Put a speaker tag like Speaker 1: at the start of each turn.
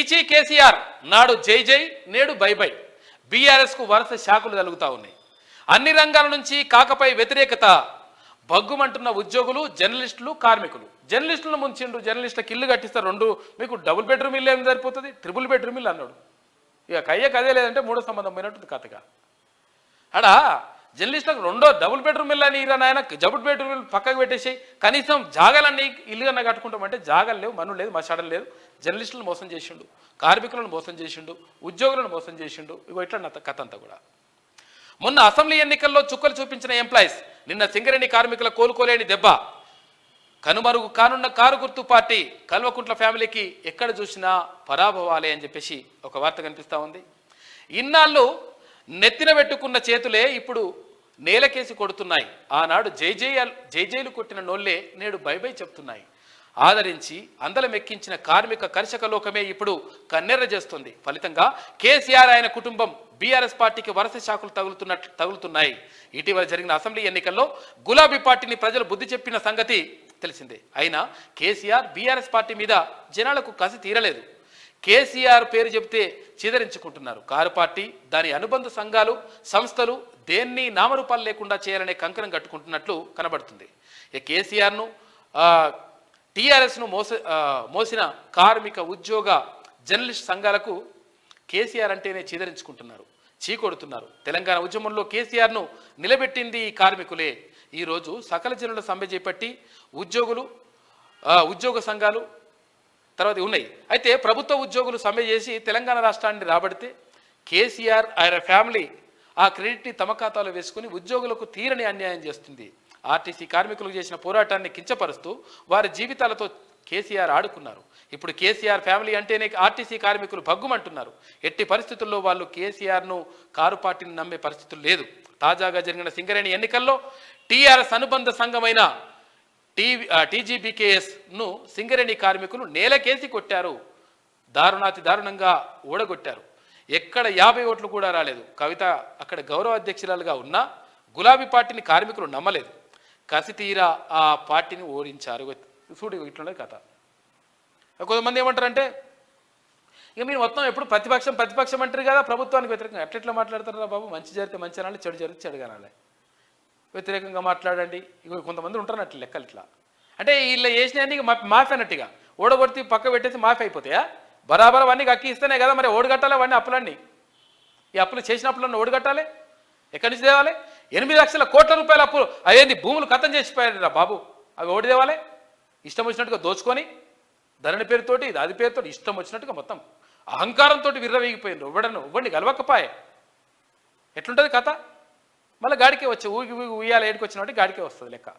Speaker 1: కీచీ కేసీఆర్ నాడు జై జై నేడు బై బై. బీఆర్ఎస్కు వరుస షాకులు కలుగుతా ఉన్నాయి. అన్ని రంగాల నుంచి కాకపై వ్యతిరేకత. బగ్గుమంటున్న ఉద్యోగులు, జర్నలిస్టులు, కార్మికులు. జర్నలిస్టులను ముంచిండు. జర్నలిస్టులకు ఇల్లు కట్టిస్తారు. రెండు మీకు డబుల్ బెడ్రూమ్ ఇల్లు ఏమి సరిపోతుంది, ట్రిపుల్ బెడ్రూమ్ ఇల్లు అన్నాడు. ఇక కయ్యకు అదే లేదంటే మూడో సంబంధం పోయినట్టుంది కథగా. అడా జర్నలిస్టులకు రెండో డబుల్ బెడ్రూమ్ ఇల్లు అని ఇరా నాయన, డబుల్ బెడ్రూమ్ ఇల్లు పక్కకు పెట్టేసి కనీసం జాగాలన్నీ ఇల్లు కన్నా కట్టుకుంటామంటే జాగాలు లేవు, మన్ను లేదు, మసాడం లేదు. జర్నలిస్టులను మోసం చేసిండు, కార్మికులను మోసం చేసిండు, ఉద్యోగులను మోసం చేసిండు. ఇగో ఇట్లా కథ అంతా కూడా. మొన్న అసెంబ్లీ ఎన్నికల్లో చుక్కలు చూపించిన ఎంప్లాయీస్, నిన్న సింగరేణి కార్మికుల కోలుకోలేని దెబ్బ. కనుమరుగు కానున్న కారు గుర్తు పార్టీ. కల్వకుంట్ల ఫ్యామిలీకి ఎక్కడ చూసినా పరాభవాలే అని చెప్పేసి ఒక వార్త కనిపిస్తూ ఉంది. ఇన్నాళ్ళు నెత్తిన పెట్టుకున్న చేతులే ఇప్పుడు నేలకేసి కొడుతున్నాయి. ఆనాడు జైజైలు కొట్టిన నోళ్లే నేడు బై బై చెప్తున్నాయి. ఆదరించి అందలమెక్కించిన కార్మిక కర్షక లోకమే ఇప్పుడు కన్నెర్ర చేస్తుంది. ఫలితంగా కేసీఆర్ ఆయన కుటుంబం బీఆర్ఎస్ పార్టీకి వరుస శాఖలు తగులుతున్నాయి. ఇటీవల జరిగిన అసెంబ్లీ ఎన్నికల్లో గులాబీ పార్టీని ప్రజలు బుద్ధి చెప్పిన సంగతి తెలిసిందే. అయినా కేసీఆర్ బీఆర్ఎస్ పార్టీ మీద జనాలకు కసి తీరలేదు. కేసీఆర్ పేరు చెబితే చీదరించుకుంటున్నారు. కారు పార్టీ, దాని అనుబంధ సంఘాలు, సంస్థలు దేన్ని నామరూపాలు లేకుండా చేయాలనే కంకణం కట్టుకుంటున్నట్లు కనబడుతుంది. కేసీఆర్ను టీఆర్ఎస్ను మోసిన కార్మిక, ఉద్యోగ, జర్నలిస్ట్ సంఘాలకు కేసీఆర్ అంటేనే చీదరించుకుంటున్నారు, చీకొడుతున్నారు. తెలంగాణ ఉద్యమంలో కేసీఆర్ను నిలబెట్టింది ఈ కార్మికులే. ఈరోజు సకల జనుల సమ్మె చేపట్టి ఉద్యోగ సంఘాలు తర్వాత ఉన్నాయి. అయితే ప్రభుత్వ ఉద్యోగులు సమ్మె చేసి తెలంగాణ రాష్ట్రాన్ని రాబడితే కేసీఆర్ ఆయన ఫ్యామిలీ ఆ క్రెడిట్ని తమ ఖాతాలో వేసుకుని ఉద్యోగులకు తీరని అన్యాయం చేస్తుంది. ఆర్టీసీ కార్మికులకు చేసిన పోరాటాన్ని కించపరుస్తూ వారి జీవితాలతో కేసీఆర్ ఆడుకున్నారు. ఇప్పుడు కేసీఆర్ ఫ్యామిలీ అంటేనే ఆర్టీసీ కార్మికులు భగ్గుమంటున్నారు. ఎట్టి పరిస్థితుల్లో వాళ్ళు కేసీఆర్ను, కారు పార్టీని నమ్మే పరిస్థితులు లేదు. తాజాగా జరిగిన సింగరేణి ఎన్నికల్లో టీఆర్ఎస్ అనుబంధ సంఘమైన టీజీబీకేఎస్ను సింగరేణి కార్మికులు నేలకేసి కొట్టారు. దారుణాతి దారుణంగా ఓడగొట్టారు. ఎక్కడ 50 ఓట్లు కూడా రాలేదు. కవిత అక్కడ గౌరవ అధ్యక్షురాలుగా ఉన్నా గులాబీ పార్టీని కార్మికులు నమ్మలేదు. కసి తీరా ఆ పార్టీని ఓడించారు. చూడు ఇట్లుండే కథ. కొంతమంది ఏమంటారంటే, ఇక మీరు మొత్తం ఎప్పుడు ప్రతిపక్షం అంటారు కదా, ప్రభుత్వానికి వ్యతిరేకంగా ఎట్లా మాట్లాడతారా బాబు? మంచి జరిగితే మంచి అనాలి, చెడు జరిగితే చెడు అనాలి, వ్యతిరేకంగా మాట్లాడండి. ఇక కొంతమంది ఉంటారు అట్లా లెక్కలు. ఇట్లా అంటే వీళ్ళు చేసినవన్నీ మాఫీ అన్నట్టుగా ఓడగొడితే పక్క పెట్టేసి మాఫీ అయిపోతాయా? బరాబర్ అవన్నీ అక్కి ఇస్తేనే కదా మరి ఓడగట్టాలి. అవన్నీ అప్పులన్నీ, ఈ అప్పులు చేసిన అప్పులన్నీ ఓడగట్టాలి. ఎక్కడి నుంచి తేవాలి? 8 లక్షల కోట్ల రూపాయల అప్పులు. అదేంటి భూములు ఖతం చేసిపోయారు రా బాబు. అవి ఓడి తేవాలి. ఇష్టం వచ్చినట్టుగా దోచుకొని ధరణి పేరుతోటి, అది పేరుతోటి ఇష్టం వచ్చినట్టుగా మొత్తం అహంకారంతో విర్రవీగిపోయినారు. ఇవ్వండి గెలవకపోయే. ఎట్లుంటుంది కథ? మళ్ళీ గాడికే వచ్చే ఊగి ఊగి ఉయ్యాల ఏడికి వచ్చినట్టు గాడికే వస్తుంది లెక్క.